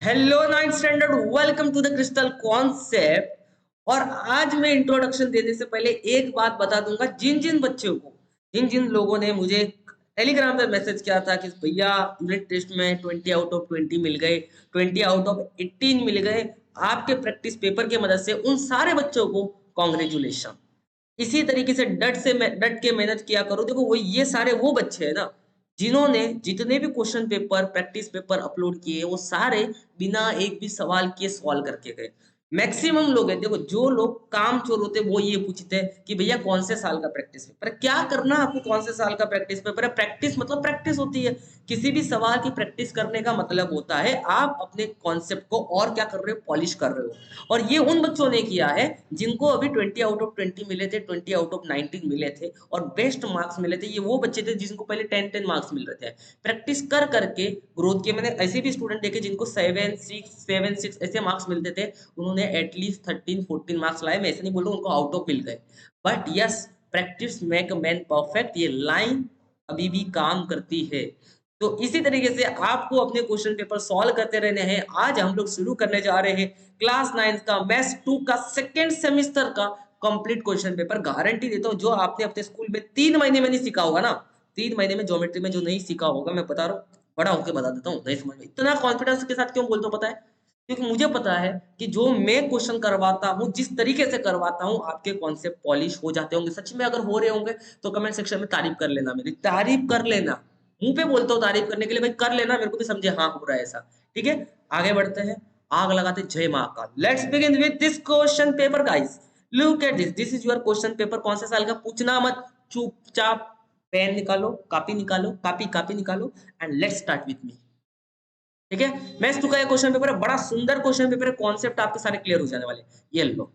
Hello ninth standard, welcome to the crystal concept. और आज मैं इंट्रोडक्शन देने से पहले एक बात बता दूंगा, जिन जिन बच्चों को, जिन जिन लोगों ने मुझे टेलीग्राम पे मैसेज किया था कि भैया यूनिट टेस्ट में 20 आउट ऑफ 20 मिल गए, 20 आउट ऑफ 18 मिल गए आपके प्रैक्टिस पेपर की मदद से, उन सारे बच्चों को कॉन्ग्रेचुलेशन। इसी तरीके से डट के मेहनत किया करो। देखो वो ये सारे वो बच्चे हैं ना जिन्होंने जितने भी question paper practice paper upload किए वो सारे बिना एक भी सवाल किए सॉल्व करके गए। मैक्सिमम लोग हैं, देखो जो लोग काम चोर होते हैं वो ये पूछते हैं कि भैया कौन से साल का प्रैक्टिस पेपर है, क्या करना आपको, कौन से साल का प्रैक्टिस पेपर है। प्रैक्टिस मतलब प्रैक्टिस होती है, किसी भी सवाल की प्रैक्टिस करने का मतलब होता है आप अपने कॉन्सेप्ट को और क्या कर रहे हो, पॉलिश कर रहे हो। और ये उन बच्चों ने किया है जिनको अभी 20 आउट ऑफ 20 मिले थे, 20 आउट ऑफ 19 मिले थे और बेस्ट मार्क्स मिले थे। ये वो बच्चे थे जिनको पहले 10 मार्क्स मिल रहे थे। प्रैक्टिस कर करके ग्रोथ के मैंने ऐसे भी स्टूडेंट देखे जिनको 7 6 ऐसे मार्क्स मिलते थे, उन्होंने एटलीस्ट 13 14 मार्क्स लाए। मैं ऐसे नहीं बोल रहा हूँ उनको आउट ऑफ मिल गए, but yes, practice make man perfect, ये लाइन अभी भी काम करती है। तो इसी तरीके से आपको अपने क्वेश्चन पेपर सॉल्व करते रहने हैं। आज हम लोग शुरू करने जा रहे हैं क्लास 9 का मैथ्स 2 का सेकेंड सेमिस्टर का कंप्लीट क्वेश्चन पेपर। गारंटी देता हूँ जो आपने अपने स्कूल में 3 महीने में नहीं सीखा होगा ना, 3 महीने में ज्योमेट्री में जो नहीं सीखा होगा, मैं बता रहा हूँ, बड़ा होकर बता देता हूँ, नहीं समझ में। इतना कॉन्फिडेंस के साथ क्यों बोलता हूँ पता है? क्योंकि मुझे पता है कि जो मैं क्वेश्चन करवाता हूँ, जिस तरीके से करवाता हूँ, आपके कॉन्सेप्ट पॉलिश हो जाते होंगे। सच में अगर हो रहे होंगे तो कमेंट सेक्शन में तारीफ कर लेना, मेरी तारीफ कर लेना। मुंह पे बोलता हूँ तारीफ करने के लिए, भाई कर लेना, मेरे को भी समझे हाँ हो रहा है ऐसा। ठीक है, आगे बढ़ते हैं, आग लगाते जय Mahakal. Let's begin with this question paper guys. Look at this, this is your question paper. कौन से साल का पूछना मत, चुपचाप पेन निकालो, कॉपी निकालो, कॉपी निकालो and let's start with me. ठीक है, मैथ्स 2 का ये क्वेश्चन पेपर है, बड़ा सुंदर क्वेश्चन पेपर है, कॉन्सेप्ट आपके सारे क्लियर हो जाने वाले। ये लो,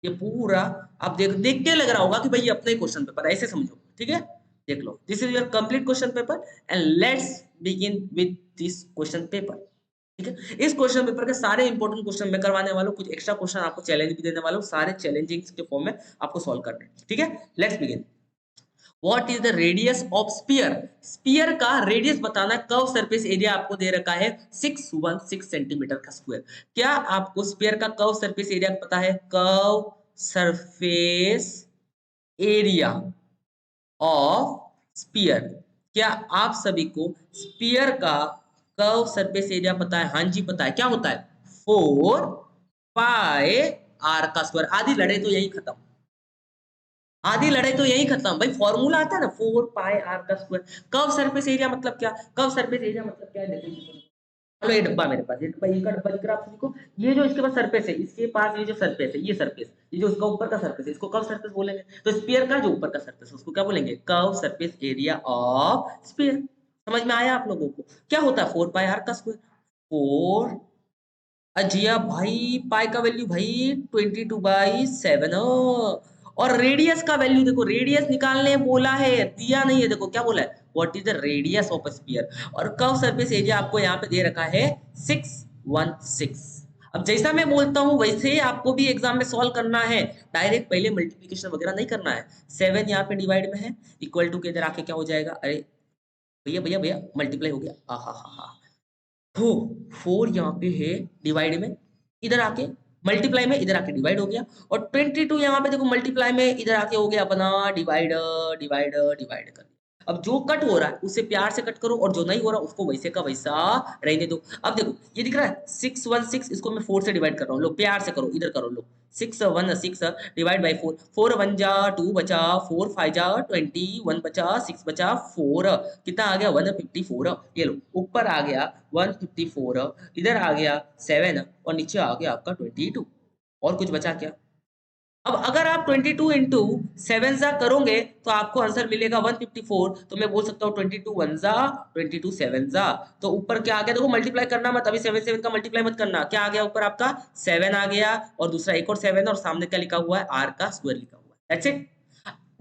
ये पूरा आप देख के लग रहा होगा कि भाई ये अपना ही क्वेश्चन पेपर है, ऐसे समझो। ठीक है, देख लो, this is your complete question paper and let's begin with this question paper. ठीक है, इस क्वेश्चन पेपर के सारे इंपॉर्टेंट क्वेश्चन मैं करवाने वाला हूँ, कुछ एक्स्ट्रा क्वेश्चन आपको चैलेंज भी देने वाला हूँ, सारे चैलेंजिंग के फॉर्म में आपको सॉल्व करने हैं। ठीक है, let's begin. What is the radius of sphere? Sphere का रेडियस बताना, कर्व सरफेस एरिया आपको दे रखा है 616 सेंटीमीटर का स्क्वायर। क्या आपको स्पीयर का कर्व सरफेस एरिया पता है? Curve surface area of sphere. क्या आप सभी को स्पीयर का कर्व सरफेस एरिया पता है? हाँ जी पता है। क्या होता है? 4 पाई आर का स्क्वायर। आधी लड़ाई तो यही खत्म, आधी लड़ाई तो यही खत्म भाई। फॉर्मूला आता है ना, 4 पाई आर का स्क्वायर। कर्व सरफेस एरिया मतलब क्या? कर्व सरफेस एरिया मतलब क्या है, देखो। चलो ये डब्बा मेरे पास, ये डब्बा, ये का डब्बा दिख रहा है आप सभी को? ये जो इसके पास सरफेस है, इसके पास ये जो सरफेस है, ये सरफेस, ये जो इसका ऊपर का सरफेस है, इसको कर्व सरफेस बोलेंगे। तो स्फीयर का जो ऊपर का सरफेस है उसको क्या बोलेंगे? Curve surface area of sphere. समझ में आया आप लोगों को? क्या होता है 4 पाई आर का स्क्वायर? 4, अजिया भाई, पाई का वैल्यू भाई 22/7। और रेडियस का वैल्यू देखो, रेडियस निकालने बोला है, दिया नहीं है। देखो क्या बोला है, what is the radius of sphere. और कर्व सरफेस एरिया आपको यहाँ पे दे रखा है 616। अब जैसा मैं बोलता हूँ वैसे ही आपको भी एग्जाम में सॉल्व करना है। डायरेक्ट पहले मल्टीप्लीकेशन वगैरह नहीं करना है। 7 यहाँ पे डिवाइड में है, इक्वल टू के इधर आके क्या हो जाएगा? अरे भैया भैया भैया, मल्टीप्लाई हो गया, हा। हो, 4 यहाँ पे है डिवाइड में, इधर आके मल्टीप्लाई में, इधर आके डिवाइड हो गया। और 22 यहाँ पे देखो मल्टीप्लाई में, इधर आके हो गया अपना डिवाइड डिवाइड डिवाइड कर दिया। अब जो कट हो रहा है उसे प्यार से कट करो, और जो नहीं हो रहा उसको वैसे का वैसा रहने दो। अब देखो ये दिख रहा है 616, इसको मैं 4 से डिवाइड कर रहा हूँ, लो प्यार से करो, इधर करो लो। 6 डिवाइड बाई 4, 4 1 जा 2 बचा, 4 5 जा 20, 1 बचा 6 बचा 4, कितना आ गया 154। ये लो ऊपर आ गया 154, इधर आ गया 7 और नीचे आ गया आपका 22। और कुछ बचा क्या? अब अगर आप 22 इंटू 7 जा करोगे तो आपको आंसर मिलेगा 154। तो मैं बोल सकता हूँ 22 1 जा, 22 7 जा। तो ऊपर क्या आ गया देखो, मल्टीप्लाई करना मत अभी, 7 7 का मल्टीप्लाई मत करना। क्या आ गया ऊपर आपका? 7 आ गया, और दूसरा एक और 7, और सामने क्या लिखा हुआ है? आर का स्क्वायर लिखा हुआ है। That's it.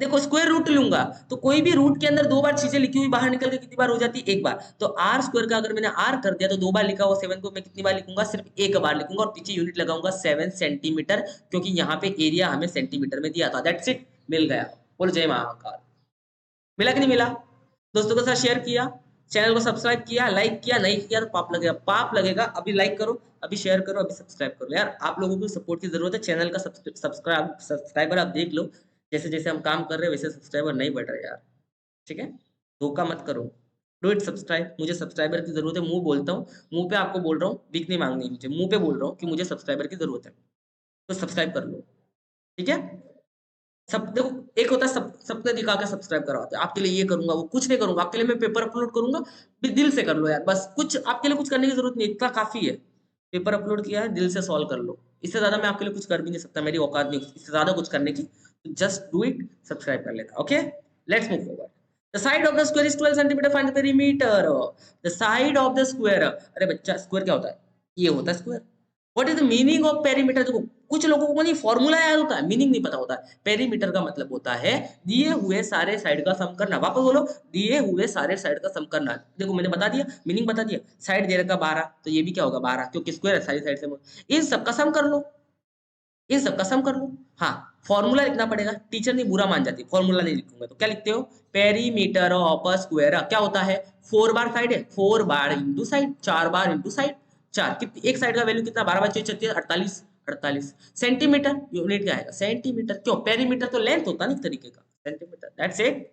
देखो स्क्वायर रूट लूंगा तो कोई भी रूट के अंदर 2 बार चीजें लिखी हुई बाहर निकल के कितनी बार हो जाती है? एक बार। तो आर स्क्वायर का अगर मैंने आर कर दिया तो 2 बार लिखा हुआ 7 को मैं कितनी बार लिखूंगा? सिर्फ एक बार लिखूंगा, और पीछे यूनिट लगाऊंगा 7 सेंटीमीटर, क्योंकि यहाँ पे एरिया हमें सेंटीमीटर में दिया था। दैट्स इट, मिल गया। बोलो जय महाकाल। मिला कि नहीं मिला? दोस्तों के साथ शेयर किया? चैनल को सब्सक्राइब किया, लाइक किया, नहीं किया तो पाप लगेगा, पाप लगेगा। अभी लाइक करो, अभी शेयर करो, अभी सब्सक्राइब करो यार, आप लोगों को सपोर्ट की जरूरत है। चैनल का सब्सक्राइबर आप देख लो, जैसे जैसे हम काम कर रहे हैं वैसे सब्सक्राइबर नहीं बढ़ रहे यार, ठीक है। धोखा मत करो, डू इट सब्सक्राइब। मुझे सब्सक्राइबर की जरूरत है, मुंह बोलता हूँ, मुंह पे आपको बोल रहा हूँ, भीख नहीं मांगनी मुझे, मुंह पे बोल रहा हूँ कि मुझे सब्सक्राइबर की जरूरत है, तो सब्सक्राइब कर लो, ठीक है। सब देखो, एक होता है सब सपने दिखा के सब्सक्राइब करवाते हैं, आपके लिए ये करूंगा, वो कुछ नहीं करूंगा आपके लिए, मैं पेपर अपलोड करूंगा, दिल से कर लो यार, बस कुछ आपके लिए कुछ करने की जरूरत नहीं, इतना काफी है। पेपर अपलोड किया है, दिल से सॉल्व कर लो, इससे ज्यादा मैं आपके लिए कुछ कर भी नहीं सकता, मेरी औकात नहीं इससे ज्यादा कुछ करने की। जस्ट डू इट, सब्सक्राइब कर लेना, okay. Let's move forward. The side of the square is 12 centimeter. Find the perimeter. The side of the square. अरे बच्चा, स्क्वायर क्या होता है? ये होता है square. What is the meaning of perimeter? देखो, कुछ लोगों को नहीं फॉर्मूला याद होता है, मीनिंग नहीं पता होता है। पेरीमीटर का मतलब होता है दिए हुए सारे साइड का सम करना। वापस बोलो, दिए हुए सारे साइड का सम करना। देखो मैंने बता दिया, मीनिंग बता दिया। साइड दे रखा 12, तो ये भी क्या होगा 12, क्योंकि स्क्वायर है, सारी साइड से। इन सब का सम कर लो, इन सब का सम कर लो। हाँ, फॉर्मूला लिखना पड़ेगा, टीचर नहीं बुरा मान जाती, फॉर्मूला नहीं लिखूंगा तो क्या लिखते हो? पेरीमीटर ऑफ अ स्क्वायर क्या होता है? 4 बार साइड है, 4 bar into side, 4 bar into side. चार कितनी, एक साइड का वैल्यू कितना? 12 बार 36, 48, 48 सेंटीमीटर। यूनिट क्या आएगा? सेंटीमीटर। क्यों? पेरीमीटर तो लेंथ होता है ना एक तरीके का, सेंटीमीटर। That's it.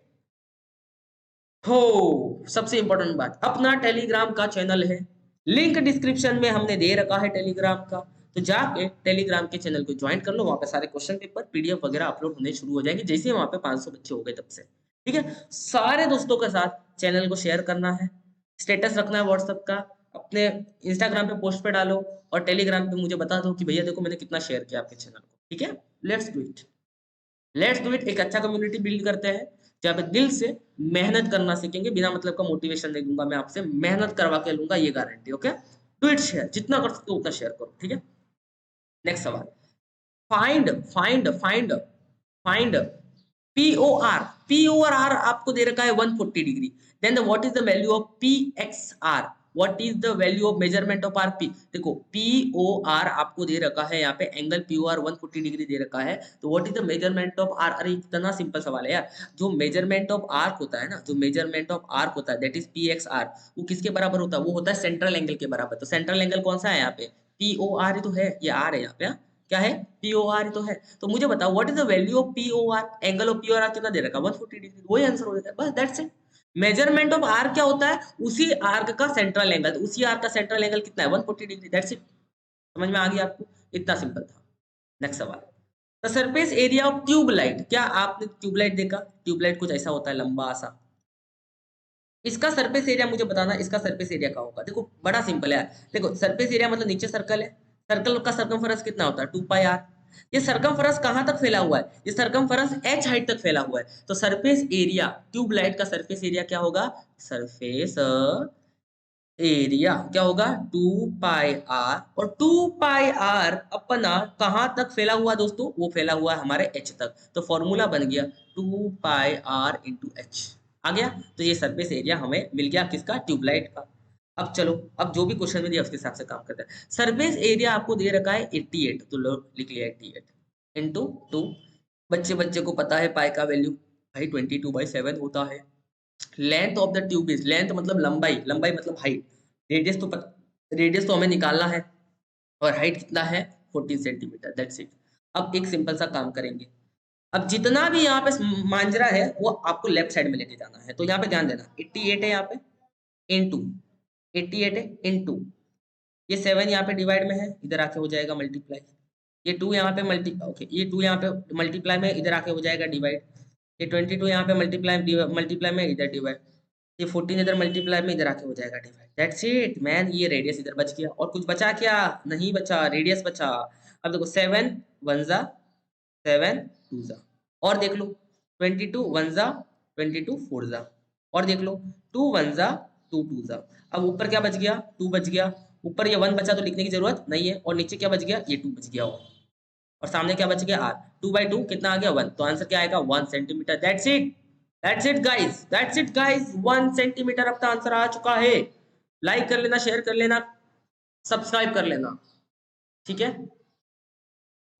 हो, सबसे इंपॉर्टेंट बात, अपना टेलीग्राम का चैनल है, लिंक डिस्क्रिप्शन में हमने दे रखा है टेलीग्राम का, तो जाके टेलीग्राम के चैनल को ज्वाइन कर लो। वहां पे सारे क्वेश्चन पेपर, पीडीएफ वगैरह अपलोड होने शुरू हो जाएंगे जैसे ही वहां पे 500 बच्चे हो गए तब से, ठीक है। सारे दोस्तों के साथ चैनल को शेयर करना है, स्टेटस रखना है व्हाट्सएप का, अपने इंस्टाग्राम पे पोस्ट पे डालो, और टेलीग्राम पे मुझे बता दो कि भैया देखो मैंने कितना शेयर किया आपके चैनल को, ठीक है। Let's do it, let's do it. एक अच्छा कम्युनिटी बिल्ड करते हैं जहाँ पे दिल से मेहनत करना सीखेंगे, बिना मतलब का मोटिवेशन नहीं दूंगा मैं आपसे, मेहनत करवा के लूंगा, ये guarantee, okay. Do it, share जितना कर सकते हो उतना शेयर करो, ठीक है। नेक्स्ट सवाल, find find find find P O R. P O R आपको दे रखा है 140 डिग्री। Then what is the value of P X R? What is the value of measurement of R P? देखो पी ओ आर आपको दे रखा है यहाँ पे, एंगल पी ओ आर 140 डिग्री दे रखा है, तो what is the measurement of R? अरे इतना सिंपल सवाल है यार। जो मेजरमेंट ऑफ आर्क होता है ना, जो मेजरमेंट ऑफ आर्क होता है that is P X R, वो किसके बराबर होता है? वो होता है सेंट्रल एंगल के बराबर। तो सेंट्रल एंगल कौन सा है यहाँ पे? पी ओ आर ही तो है, ये आर है यहाँ पे, हाँ? क्या है? पी ओ आर तो है। तो मुझे बताओ what is the value of P O R? Angle of P O R कितना दे रखा है? 140 डिग्री, वही आंसर हो जाता है, बस that's it. Measurement of arc क्या होता है? उसी आर्क का सेंट्रल एंगल, तो उसी आर्क का सेंट्रल एंगल कितना है? 140 डिग्री, दैट्स इट। समझ में आ गया आपको? इतना सिंपल था। नेक्स्ट सवाल, the surface area of tube light. क्या आपने ट्यूबलाइट देखा? ट्यूबलाइट कुछ ऐसा होता है, लंबा सा। इसका सरफेस एरिया मुझे बताना, इसका सरफेस एरिया क्या होगा? देखो बड़ा सिंपल है यार। देखो सरफेस एरिया मतलब नीचे सर्कल है, सर्कल का सरकमफेरेंस कितना होता है? 2 पाई आर। ये सरकमफेरेंस कहाँ तक फैला हुआ है? ये सरकमफेरेंस एच हाइट तक फैला हुआ है, तो सरफेस एरिया, ट्यूबलाइट का सरफेस एरिया क्या होगा? सरफेस एरिया क्या होगा? 2 पाई आर। और 2 पाई आर अपना कहाँ तक फैला हुआ दोस्तों? वो फैला हुआ है हमारे एच तक, तो फॉर्मूला बन गया 2 पाई आर इंटू एच। आ गया, तो ये सरफेस एरिया हमें मिल गया किसका? ट्यूबलाइट का। अब चलो, अब जो भी क्वेश्चन में दिया उसके हिसाब से काम करते हैं। सरफेस एरिया आपको दे रखा है 88, तो लो लिख लिया 88 इंटू 2। बच्चे बच्चे को पता है पाई का वैल्यू भाई 22/7 होता है। Length of the tube is, length मतलब लंबाई, लंबाई मतलब हाइट, रेडियस तो रेडियस तो हमें निकालना है, और हाइट कितना है? 14 सेंटीमीटर, दैट्स इट। अब एक सिंपल सा काम करेंगे, अब जितना भी यहाँ पे मांजरा है वो आपको लेफ्ट साइड में लेके जाना है, तो यहाँ पे ध्यान देना 88 है यहाँ पे, इनटू 88 है इनटू ये 7 यहाँ पे डिवाइड में है, इधर आके हो जाएगा मल्टीप्लाई। ये 2 यहाँ पे मल्टी ओके, ये 2 यहाँ पे मल्टीप्लाई में, इधर आके हो जाएगा डिवाइड। ये 22 यहाँ पे मल्टीप्लाई मल्टीप्लाई में, इधर डिवाइड। ये 14 इधर मल्टीप्लाई में, इधर आके हो जाएगा डिवाइड। That's it man. ये रेडियस इधर बच गया, और कुछ बचा क्या? नहीं बचा, रेडियस बचा। अब देखो 7 1 जा 7 2 जा, और देख लो 22 1 जा 22 4 जा, और देख लो 2 1 जा 2 2 जा। अब ऊपर क्या बच गया? 2 बच गया। ऊपर ये 1 बचा तो लिखने की जरूरत नहीं है, और नीचे क्या बच गया? ये 2 बच गया, और सामने क्या बच गया? आर। 2/2 कितना आ गया? 1, तो आंसर क्या आएगा? 1 centimetre. That's it, that's it guys, that's it guys, 1 centimetre अपना आंसर आ चुका है। लाइक कर लेना, शेयर कर लेना, सब्सक्राइब कर लेना, ठीक है।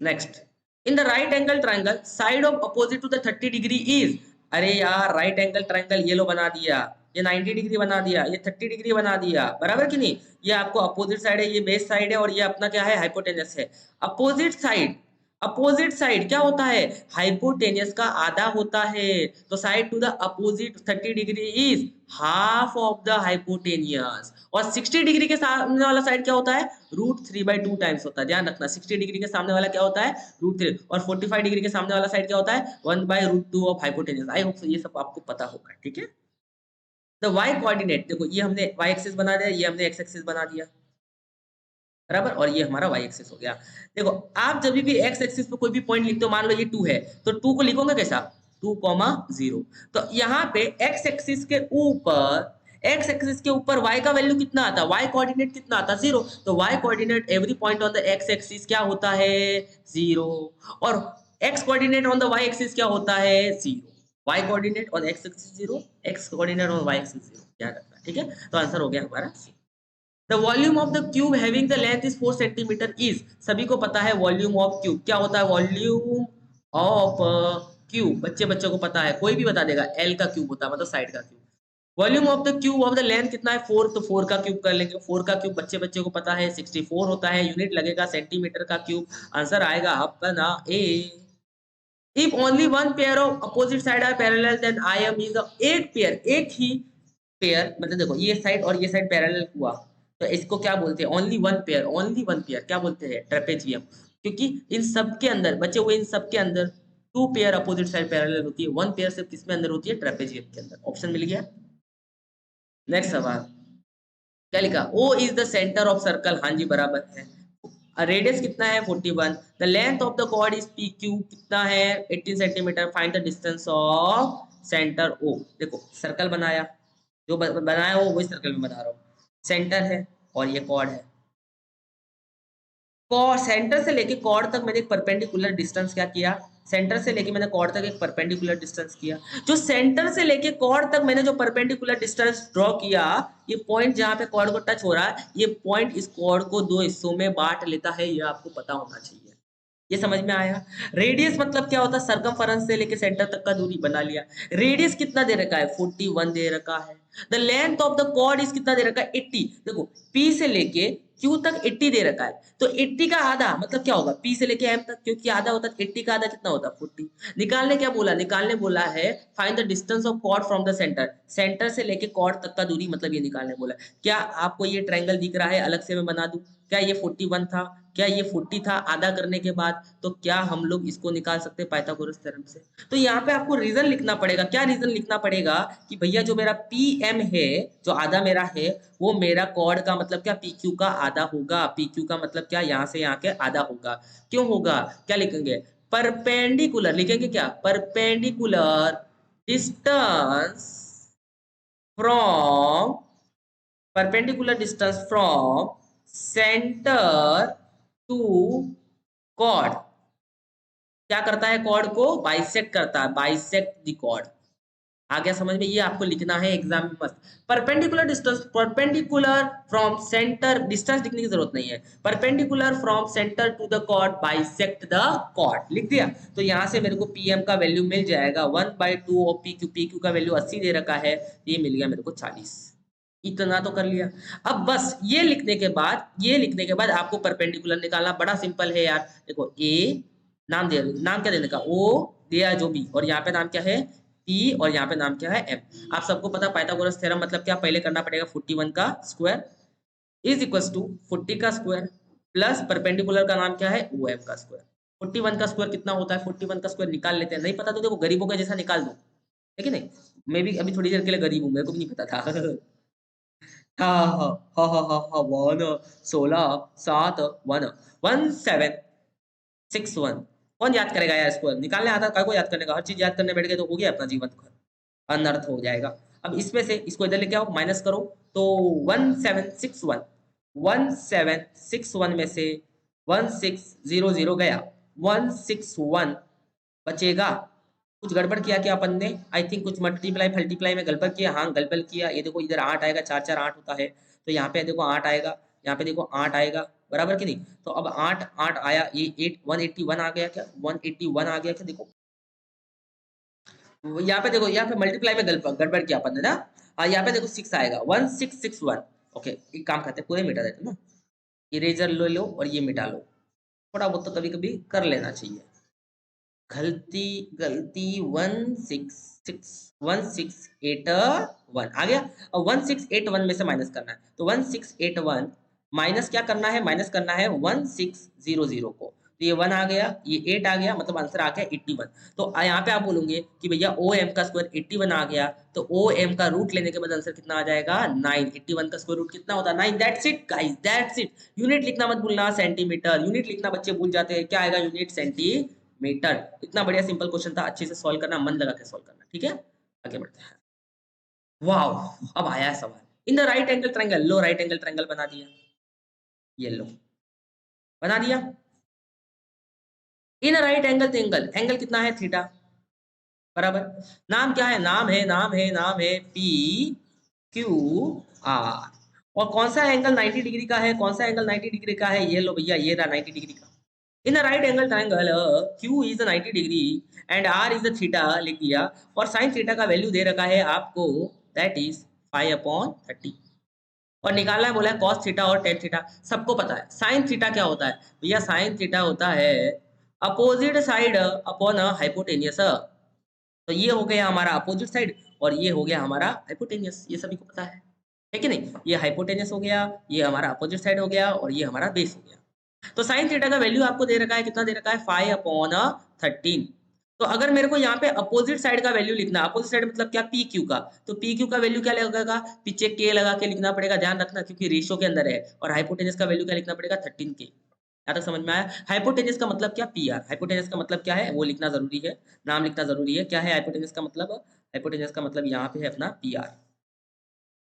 Next, in the right angle triangle side of opposite to the 30 degree is. अरे यार राइट एंगल ट्राइंगल ये लो बना दिया, ये 90 डिग्री बना दिया, ये 30 डिग्री बना दिया, बराबर कि नहीं। ये आपको अपोजिट साइड है, ये बेस साइड है, और ये अपना क्या है, हाइपोटेनस है। अपोजिट साइड, अपोजिट साइड क्या होता है, हाइपोटेनियस का आधा होता है। तो side to the opposite 30 degree is half of the hypotenuse, और 60 डिग्री के सामने वाला साइड क्या होता है, √3/2 टाइम्स होता है। ध्यान रखना, 60 डिग्री के सामने वाला क्या होता है, √3, और 45 डिग्री के सामने वाला साइड क्या होता है, 1/√2 ऑफ हाइपोटेनियस। आई होप ये सब आपको पता होगा, ठीक है। द वाई कोऑर्डिनेट, देखो ये हमने वाई एक्सिस बना दिया, ये हमने एक्स एक्सिस बना दिया, बराबर, और ये हमारा वाई एक्सिस हो गया। देखो आप जब भी एक्स एक्सिस पे कोई भी पॉइंट लिखते हो, मान लो ये 2 है, तो 2 को लिखोगे कैसा, 2,0। तो यहाँ पे एक्स एक्सिस के ऊपर, एक्स एक्सिस के ऊपर y का वैल्यू कितना आता है, y कोऑर्डिनेट कितना आता है, 0। तो y coordinate every point on the x axis क्या होता है, 0। और x coordinate on the y axis क्या होता है, 0। y coordinate on x axis 0, x coordinate on y axis 0, ध्यान रखना, ठीक है। तो आंसर हो गया हमारा C। The volume of the cube having the length is 4 centimetre is, सभी को पता है वॉल्यूम ऑफ क्यूब क्या होता है, वॉल्यूम ऑफ क्यूब, बच्चों को पता है, कोई भी बता देगा, L का क्यूब होता है, मतलब साइड का cube. Volume of the cube of the length कितना है, 4, तो 4 का क्यूब कर लेंगे। 4 का क्यूब बच्चे को पता है 64 होता है, यूनिट लगेगा सेंटीमीटर का क्यूब। आंसर आएगा आपका ना A. If only one pair of opposite side are parallel then I am is, एक पेयर, एक ही पेयर, मतलब देखो ये साइड और ये साइड पैरेलल हुआ, तो इसको क्या बोलते हैं, only one pair, only one pair क्या बोलते हैं, ट्रेपेजियम। क्योंकि इन सब के अंदर बचे हुए, इन सब के अंदर 2 पेयर अपोजिट साइड पैरेलल होती है, 1 पेयर सिर्फ किसमें अंदर होती है, ट्रेपेजियम के अंदर। ऑप्शन मिल गया। नेक्स्ट सवाल क्या लिखा, O is the centre of circle, हाँ जी बराबर है। रेडियस कितना है, 41। The length of the chord is P Q, कितना है, 18 centimetre. Find the distance of centre O. देखो सर्कल बनाया, जो बनाया हो वही सर्कल में बना रहा हूँ। सेंटर है और ये कॉर्ड है, कॉर्ड सेंटर से लेके कॉर्ड तक मैंने एक परपेंडिकुलर डिस्टेंस क्या किया, सेंटर से लेके मैंने कॉर्ड तक एक परपेंडिकुलर डिस्टेंस किया। जो सेंटर से लेके कॉर्ड तक मैंने जो परपेंडिकुलर डिस्टेंस ड्रॉ किया, ये पॉइंट जहां पे कॉर्ड को टच हो रहा है, ये पॉइंट इस कॉर्ड को 2 हिस्सों में बांट लेता है, ये आपको पता होना चाहिए। ये समझ में आया। रेडियस मतलब क्या होता है, सर्कमफेरेंस से लेके सेंटर तक का दूरी बना लिया। रेडियस कितना दे रखा है, 41 दे रखा है। The length of the chord is कितना दे रखा है, 80। देखो P से लेके Q तक 80 दे रखा है, तो 80 का आधा मतलब क्या होगा, P से लेके M तक, क्योंकि आधा होता है, 80 का आधा कितना होता है, 40। निकालने क्या बोला, निकालने बोला है find the distance of chord from the centre, centre से लेके कॉर्ड तक का दूरी, मतलब ये निकालने बोला। क्या आपको ये ट्रायंगल दिख रहा है, अलग से मैं बना दूं, क्या ये 41 था, क्या ये 40 था, आधा करने के बाद, तो क्या हम लोग इसको निकाल सकते हैं पाइथागोरस थ्योरम से। तो यहाँ पे आपको रीजन लिखना पड़ेगा, क्या रीजन लिखना पड़ेगा कि भैया जो मेरा पी एम है, जो आधा मेरा है, वो मेरा कॉर्ड का मतलब क्या, पी क्यू का आधा होगा। पी क्यू का मतलब क्या, यहाँ से यहाँ के आधा होगा। क्यों होगा, क्या लिखेंगे, परपेंडिकुलर लिखेंगे, क्या, perpendicular distance from, perpendicular distance from centre to chord, क्या करता है, कॉर्ड को बाइसेक्ट करता है, बाइसेक्ट द कॉर्ड। आ गया समझ में, ये आपको लिखना है एग्जाम में मस्त। Perpendicular distance, perpendicular from centre, distance लिखने की जरूरत नहीं है, perpendicular from centre to the chord bisect the chord, लिख दिया। तो यहाँ से मेरे को पीएम का वैल्यू मिल जाएगा 1/2 of P Q, P Q का वैल्यू 80 दे रखा है, ये मिल गया मेरे को 40। इतना तो कर लिया। अब बस ये लिखने के बाद, ये लिखने के बाद आपको परपेंडिकुलर निकालना बड़ा सिंपल है यार। देखो ए, नाम दे, नाम क्या देने का, ओ दिया जो भी, और यहाँ पे नाम क्या है पी, और यहाँ पे नाम क्या है एम। आप सबको पता पाइथागोरस थ्योरम मतलब क्या, पहले करना पड़ेगा 41 का स्क्वायर इज इक्वल टू 40 का स्क्वायर प्लस परपेंडिकुलर का नाम क्या है, ओ एम का स्क्वायर। 41 का स्क्वायर कितना होता है, 41 का स्क्वायर निकाल लेते हैं, नहीं पता तो देखो गरीबों का जैसा निकाल दो, है कि नहीं। मैं भी अभी थोड़ी देर के लिए गरीब हूँ, मेरे को भी नहीं पता था। हाँ हाँ हाँ हाँ हाँ हाँ, 1 16 7 1 1 7 6 1। कौन याद करेगा यार, इसको निकालने आता है को याद करने का, हर चीज याद करने बैठ गए तो हो गया अपना जीवन अनर्थ हो जाएगा। अब इसमें से इसको इधर लेके आओ, माइनस करो, तो 1761 में से 1600 गया, 161 बचेगा। कुछ गड़बड़ किया क्या अपन ने, आई थिंक कुछ मल्टीप्लाई फल्टीप्लाई में गड़बड़ किया, हाँ गड़बड़ किया। ये देखो इधर 8 आएगा, 4 4 8 होता है, तो यहाँ पे देखो 8 आएगा, यहाँ पे देखो 8 आएगा, बराबर कि नहीं। तो अब 8 8 आया, ये 8 181 आ गया, क्या 181 आ गया क्या, देखो यहाँ पे देखो, यहाँ पे मल्टीप्लाई में गड़बड़ किया अपन ने ना। हाँ यहाँ पे देखो 6 आएगा 1661। ओके एक काम करते हैं पूरे मिटा देते हैं ना, इरेजर ले लो और ये मिटा लो, थोड़ा बहुत तो कभी कभी कर लेना चाहिए। गलती गलती 1681 आ गया। और 1681 में से माइनस करना है, तो 1681 माइनस क्या करना है, माइनस करना है 1600 को, तो ये 1 आ गया, ये 8 आ गया, मतलब आंसर आ गया 81। तो यहाँ पे आप बोलोगे कि भैया ओ एम का स्क्वायर 81 आ गया, तो ओ एम का रूट लेने के बाद आंसर कितना आ जाएगा 9। 81 का स्क्वायर रूट कितना होता है 9। That's it guys, that's it. Unit लिखना मत भूलना, सेंटीमीटर यूनिट लिखना बच्चे भूल जाते हैं, क्या आएगा यूनिट सेंटीमीटर। इतना बढ़िया सिंपल क्वेश्चन था, अच्छे से सॉल्व करना, मन लगा के सॉल्व करना, ठीक है। आगे बढ़ते हैं। वाह अब आया है सवाल। इन the right angle triangle, low right angle triangle बना दिया, ये लो बना दिया। In right angle angle, angle कितना है थीटा, बराबर। नाम क्या है, नाम है पी क्यू आर। और कौन सा एंगल 90 डिग्री का है, कौन सा एंगल 90 डिग्री का है, ये लो भैया, ये रहा 90 डिग्री का। In the right angle triangle Q is 90 degree and R is theta लिख दिया, और साइन थीटा का वैल्यू दे रखा है आपको, दैट इज 5/30। और निकालना है बोला है कॉस थीटा और टेन थीटा। सबको पता है साइन थीटा क्या होता है भैया, साइन थीटा होता है अपोजिट साइड अपॉन हाइपोटेनियस। तो ये हो गया हमारा अपोजिट साइड और ये हो गया हमारा हाइपोटेनियस, ये सभी को पता है कि नहीं। ये हाइपोटेनियस हो गया, ये हमारा अपोजिट साइड हो गया और ये हमारा बेस हो गया। तो साइन थीटा का वैल्यू आपको दे रखा है, कितना दे रखा है 5/13। तो अगर मेरे को यहाँ पे अपोजिट साइड का वैल्यू लिखना, अपोजिट साइड मतलब क्या, पी क्यू का, तो पी क्यू का वैल्यू क्या लगेगा, पीछे के लगा के लिखना पड़ेगा, ध्यान रखना क्योंकि रेशियो के अंदर है। और हाइपोटेनस का वैल्यू क्या लिखना पड़ेगा 13 के। यहाँ तक समझ में आया। हाइपोटेनस का मतलब क्या, पी आर। हाइपोटेनस का मतलब क्या है वो लिखना जरूरी है, नाम लिखना जरूरी है। क्या है हाइपोटेनस का मतलब, हाइपोटेनस का मतलब यहाँ पे है अपना पी आर,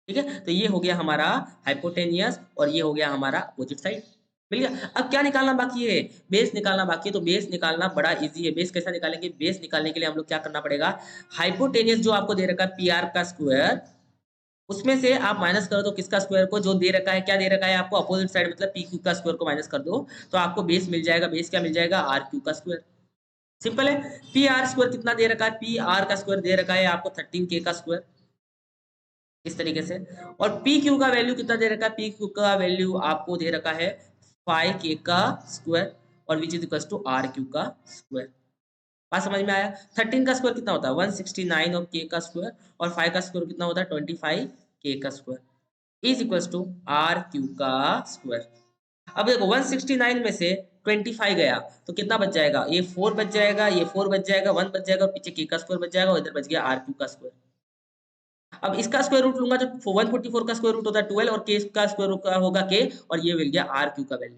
ठीक है। तो ये हो गया हमारा हाइपोटेनियस और ये हो गया हमारा अपोजिट साइड, मिल गया। अब क्या निकालना बाकी है, बेस निकालना बाकी है। तो बेस निकालना बड़ा इजी है। बेस कैसा निकालेंगे, बेस निकालने के लिए हम लोग क्या करना पड़ेगा, हाइपोटेनियस जो आपको दे रखा है पी आर का स्क्वायर, उसमें से आप माइनस कर दो किसका स्क्वायर को, जो दे रखा है, क्या दे रखा है आपको अपोजिट साइड मतलब पी क्यू का स्क्वायर को माइनस कर दो, तो आपको बेस मिल जाएगा। बेस क्या मिल जाएगा, आर क्यू का स्क्वायर। सिंपल है। पी आर स्क्वायर कितना दे रखा है, पी आर का स्क्वायर दे रखा है आपको 13 के का स्क्वायर, इस तरीके से। और पी क्यू का वैल्यू कितना दे रखा है, पी क्यू का वैल्यू आपको दे रखा है 5k का स्क्वायर और which is equal to R Q का स्क्वायर। बात समझ में आया। 13 का स्क्वायर कितना होता है 169 ऑफ के का स्क्वायर, और 5 का स्क्वायर कितना होता है 25 के का square is equal to R Q का स्क्वायर। अब देखो 169 में से 25 गया तो कितना बच जाएगा, ये 4 बच जाएगा, ये 4 बच जाएगा, 1 बच जाएगा और पीछे के का स्क्वायर बच जाएगा और इधर बच गया आर क्यू का स्क्वायर। अब इसका स्क्वायर रूट लूंगा तो 144 का स्क्वायर रूट होता है 12 और के का स्क्वायर रूट होगा के, और ये मिल गया आर क्यू का वैल्यू।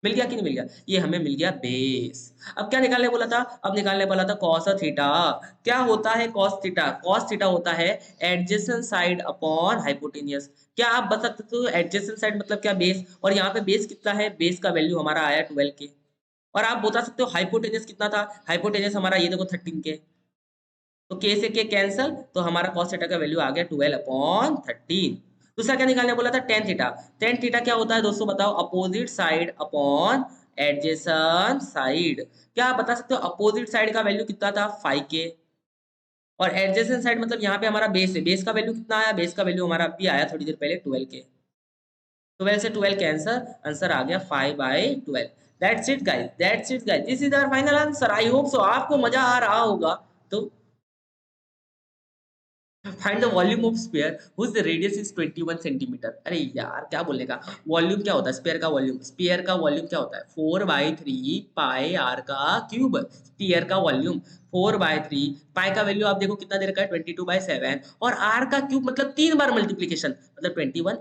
मिल गया कि नहीं मिल गया, ये हमें मिल गया बेस। अब क्या निकालने बोला था, अब निकालने बोला था कॉस थीटा। क्या होता है कॉस थीटा, कॉस थीटा होता है एडजेसेंट साइड अपॉन हाइपोटेनियस। क्या आप बता सकते हो एडजेसेंट साइड मतलब क्या, बेस। और यहाँ पे बेस कितना है, बेस का वैल्यू हमारा आया 12 के। और आप बता सकते हो हाइपोटेनियस कितना था, हाइपोटेनियस हमारा ये देखो 13 के, तो के से के कैंसल, तो हमारा cos थीटा का वैल्यू आ गया 12/13। दूसरा क्या निकालने बोला था, टेन थीटा। टेन थीटा क्या होता है दोस्तों बताओ, opposite side upon adjacent side. क्या आप बता सकते हो अपोजिट साइड का वैल्यू कितना था 5k, और एडजेसेंट साइड मतलब यहाँ पे हमारा बेस है, बेस का वैल्यू कितना आया, बेस का वैल्यू हमारा अभी आया थोड़ी देर पहले 12k। 12 से 12 कैंसर, आंसर आ गया 5/12। That's it guys, that's it guys, this is our final answer. I hope so आपको मजा आ रहा होगा। तो find the volume of sphere whose radius is 21 centimetre. अरे यार क्या बोलने का, वॉल्यूम क्या होता है स्फीयर का वॉल्यूम, स्फीयर का वॉल्यूम क्या होता है 4/3 पाई आर का क्यूब। स्फीयर का वॉल्यूम 4/3, पाई का वैल्यू आप देखो कितना दे रखा है 22/7, और आर का क्यूब मतलब 3 बार मल्टीप्लीकेशन, मतलब 21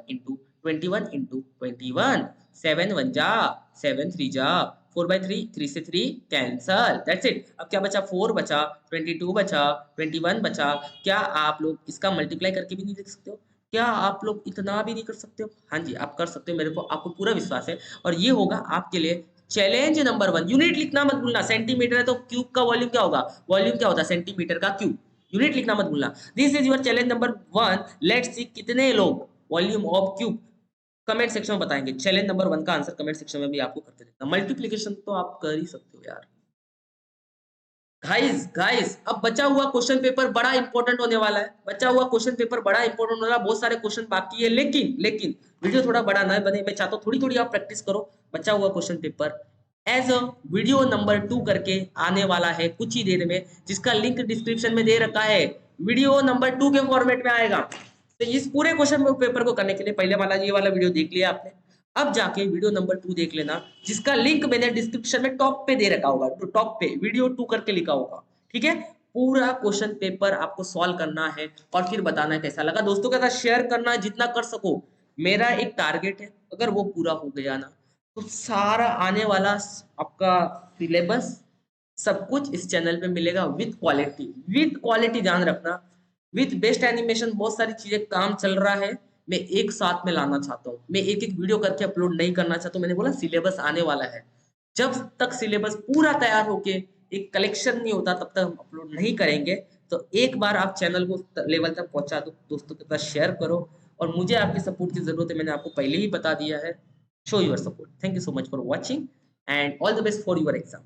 7 1 जा, 7 3 जा, 4/3, 3 से 3 कैंसल, दैट्स इट। अब क्या बचा, 4 बचा, 22 बचा, 21 बचा। क्या आप लोग इसका मल्टीप्लाई करके भी नहीं लिख सकते हो, क्या आप लोग इतना भी नहीं कर सकते हो, हाँ जी आप कर सकते हो, मेरे को आपको पूरा विश्वास है। और ये होगा आपके लिए चैलेंज नंबर 1। यूनिट लिखना मत भूलना, सेंटीमीटर है तो क्यूब का वॉल्यूम क्या होगा, वॉल्यूम क्या होता है सेंटीमीटर का क्यूब। यूनिट लिखना मत भूलना। This is your challenge number 1। Let's see कितने लोग volume of cube comment section में बताएंगे। चैलेंज नंबर 1 का आंसर कमेंट सेक्शन में भी आपको करके देता। मल्टीप्लीकेशन तो आप कर ही सकते हो यार। गाइस गाइस अब बचा हुआ क्वेश्चन पेपर बड़ा इंपॉर्टेंट होने वाला है, बचा हुआ क्वेश्चन पेपर बड़ा इंपॉर्टेंट होने वाला है, बहुत सारे क्वेश्चन बाकी है, लेकिन लेकिन वीडियो थोड़ा बड़ा ना बने, मैं चाहता हूँ थोड़ी थोड़ी आप प्रैक्टिस करो। बचा हुआ question paper as a video number 2 करके आने वाला है कुछ ही देर में, जिसका लिंक डिस्क्रिप्शन में दे रखा है। वीडियो नंबर 2 के फॉर्मेट में आएगा। तो इस पूरे क्वेश्चन पेपर को करने के लिए पहले वाला ये वाला वीडियो देख लिया आपने, अब जाके वीडियो नंबर 2 देख लेना, जिसका लिंक मैंने डिस्क्रिप्शन में टॉप पे दे रखा होगा, तो टॉप पे वीडियो 2 करके लिखा होगा। ठीक है, पूरा क्वेश्चन पेपर आपको सॉल्व करना है और फिर बताना है कैसा लगा। दोस्तों के साथ शेयर करना है जितना कर सको। मेरा एक टारगेट है, अगर वो पूरा हो गया ना, तो सारा आने वाला आपका सिलेबस सब कुछ इस चैनल पे मिलेगा विथ क्वालिटी, विथ क्वालिटी ध्यान रखना, विथ बेस्ट एनिमेशन, बहुत सारी चीजें काम चल रहा है। मैं एक साथ में लाना चाहता हूँ, मैं एक एक वीडियो करके अपलोड नहीं करना चाहता हूँ। मैंने बोला सिलेबस आने वाला है, जब तक सिलेबस पूरा तैयार होके एक कलेक्शन नहीं होता तब तक हम अपलोड नहीं करेंगे। तो एक बार आप चैनल को लेवल तक पहुंचा दो, दोस्तों के पास शेयर करो, और मुझे आपकी सपोर्ट की जरूरत है, मैंने आपको पहले ही बता दिया है। Show your support. Thank you so much for watching and all the best for your exam.